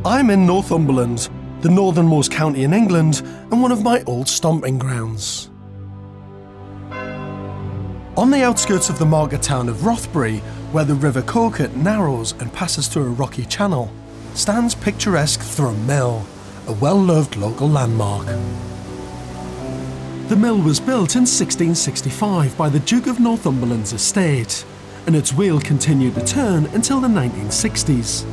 I'm in Northumberland, the northernmost county in England and one of my old stomping grounds. On the outskirts of the market town of Rothbury, where the River Coquet narrows and passes through a rocky channel, stands picturesque Thrum Mill, a well-loved local landmark. The mill was built in 1665 by the Duke of Northumberland's estate, and its wheel continued to turn until the 1960s.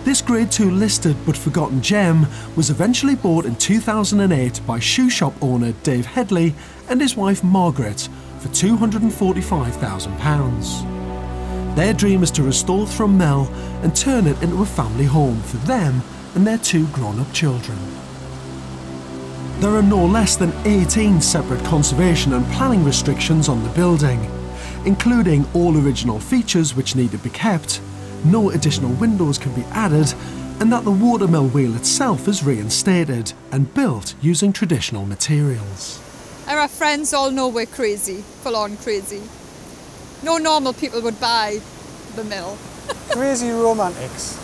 This Grade 2 listed but forgotten gem was eventually bought in 2008 by shoe shop owner Dave Headley and his wife Margaret for £245,000. Their dream is to restore Thrum Mill and turn it into a family home for them and their 2 grown-up children. There are no less than 18 separate conservation and planning restrictions on the building, including all original features which need to be kept, no additional windows can be added, and that the watermill wheel itself is reinstated and built using traditional materials. Our friends all know we're crazy, full on crazy. No normal people would buy the mill. Crazy romantics.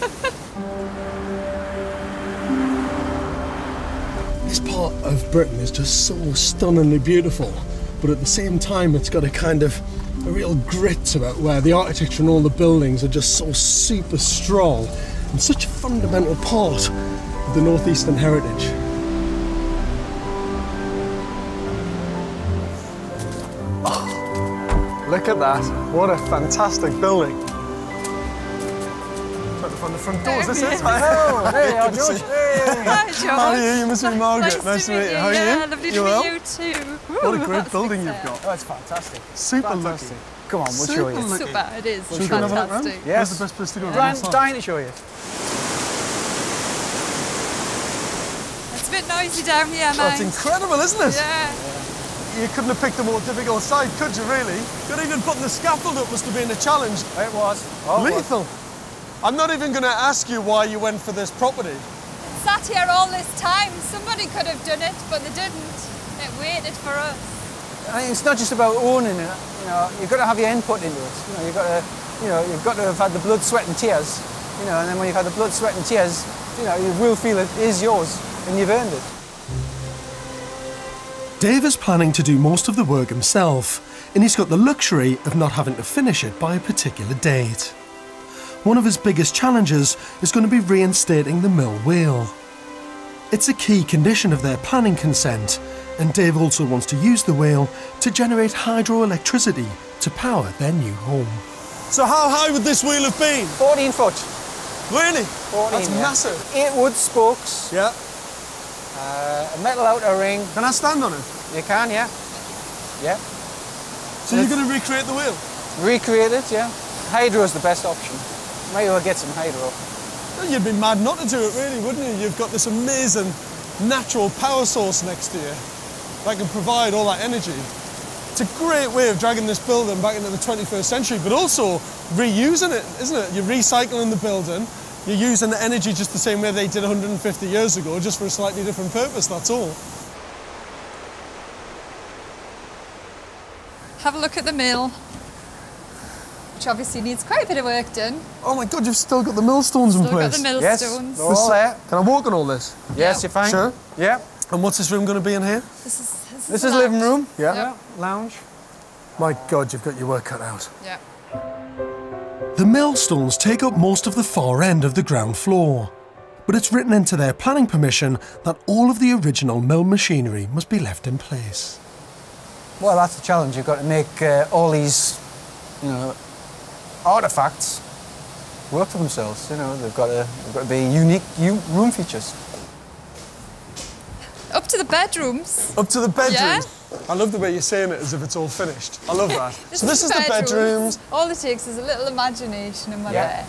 This part of Britain is just so stunningly beautiful, but at the same time it's got a kind of a real grit to it, where the architecture and all the buildings are just so super strong and such a fundamental part of the northeastern heritage. Oh, look at that, what a fantastic building. From the front doors, this is. Oh, hey, George. Hi, George. How are you? You must be Margaret. Nice to meet you. How are you? Yeah, lovely to meet you too. What a great building you've got. Oh, it's fantastic. Super Fantastic. looking. Come on, we'll show you. Super looking. Super, it is. Should we go and have a look Fantastic. round? Yes. Where's the best place to go? Dying to show you. It's a bit noisy down here, Oh, mate. it's incredible, isn't it? Yeah. You couldn't have picked a more difficult site, could you, really? But even putting the scaffold up must have been a challenge. It was. Oh, Lethal. I'm not even going to ask you why you went for this property. Sat here all this time. Somebody could have done it, but they didn't. It waited for us. I mean, it's not just about owning it. You know, you've got to have your input into it. You know, you've got to have had the blood, sweat, and tears. You know, and then when you've had the blood, sweat, and tears, you know, you will feel it is yours, and you've earned it. Dave is planning to do most of the work himself, and he's got the luxury of not having to finish it by a particular date. One of his biggest challenges is going to be reinstating the mill wheel. It's a key condition of their planning consent, and Dave also wants to use the wheel to generate hydroelectricity to power their new home. So how high would this wheel have been? 14 foot. Really? 14, That's yeah. massive. 8 wood spokes. Yeah. A metal outer ring. Can I stand on it? You can, yeah. Yeah. So you're going to recreate the wheel? Recreate it, yeah. Hydro is the best option. Maybe we'll get some hydro. Well, you'd be mad not to do it, really, wouldn't you? You've got this amazing natural power source next to you that can provide all that energy. It's a great way of dragging this building back into the 21st century, but also reusing it, isn't it? You're recycling the building, you're using the energy just the same way they did 150 years ago, just for a slightly different purpose, that's all. Have a look at the mill, which obviously needs quite a bit of work done. Oh my God, you've still got the millstones in Still got place. the millstones. Yes, all there. Can I walk on all this? Yes, you're fine. Sure. Yeah. And what's this room going to be in here? This This the is living lounge. room. Yeah. Yep. Lounge. My God, you've got your work cut out. Yeah. The millstones take up most of the far end of the ground floor, but it's written into their planning permission that all of the original mill machinery must be left in place. Well, that's the challenge. You've got to make all these, you know, artifacts work for themselves. You know, they've got to be unique room features. Up to the bedrooms. Up to the bedrooms? Yeah. I love the way you're saying it as if it's all finished. I love that. So this is the bedrooms. bedrooms. All it takes is a little imagination and we're Yeah. there.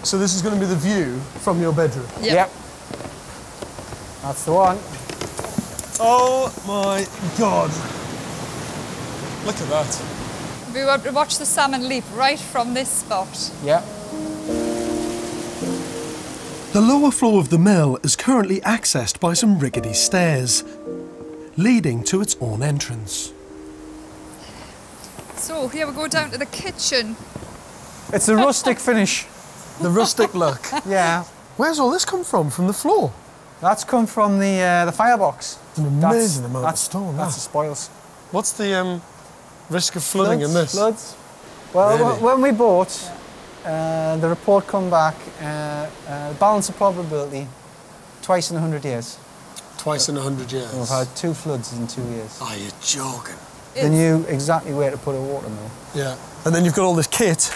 So this is going to be the view from your bedroom? Yep. That's the one. Oh my God. Look at that. We watch the salmon leap right from this spot. Yeah. The lower floor of the mill is currently accessed by some rickety stairs, leading to its own entrance. So here we go down to the kitchen. It's a rustic finish. The rustic look. Yeah. Where's all this come from? From the floor? That's come from the firebox. An amazing amount of stone. That's the spoils. What's the risk of flooding in this? Floods. Well, Really? when we bought, the report come back, balance of probability, twice in 100 years. Twice in 100 years. We've had 2 floods in 2 years. Are you joking? They knew exactly where to put a water mill. Yeah. And then you've got all this kit,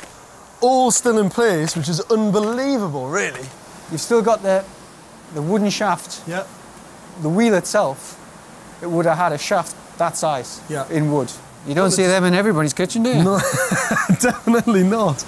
all still in place, which is unbelievable, really. You've still got the wooden shaft. Yeah. The wheel itself, it would have had a shaft that size Yeah. in wood. You don't see them in everybody's kitchen, do you? No, definitely not.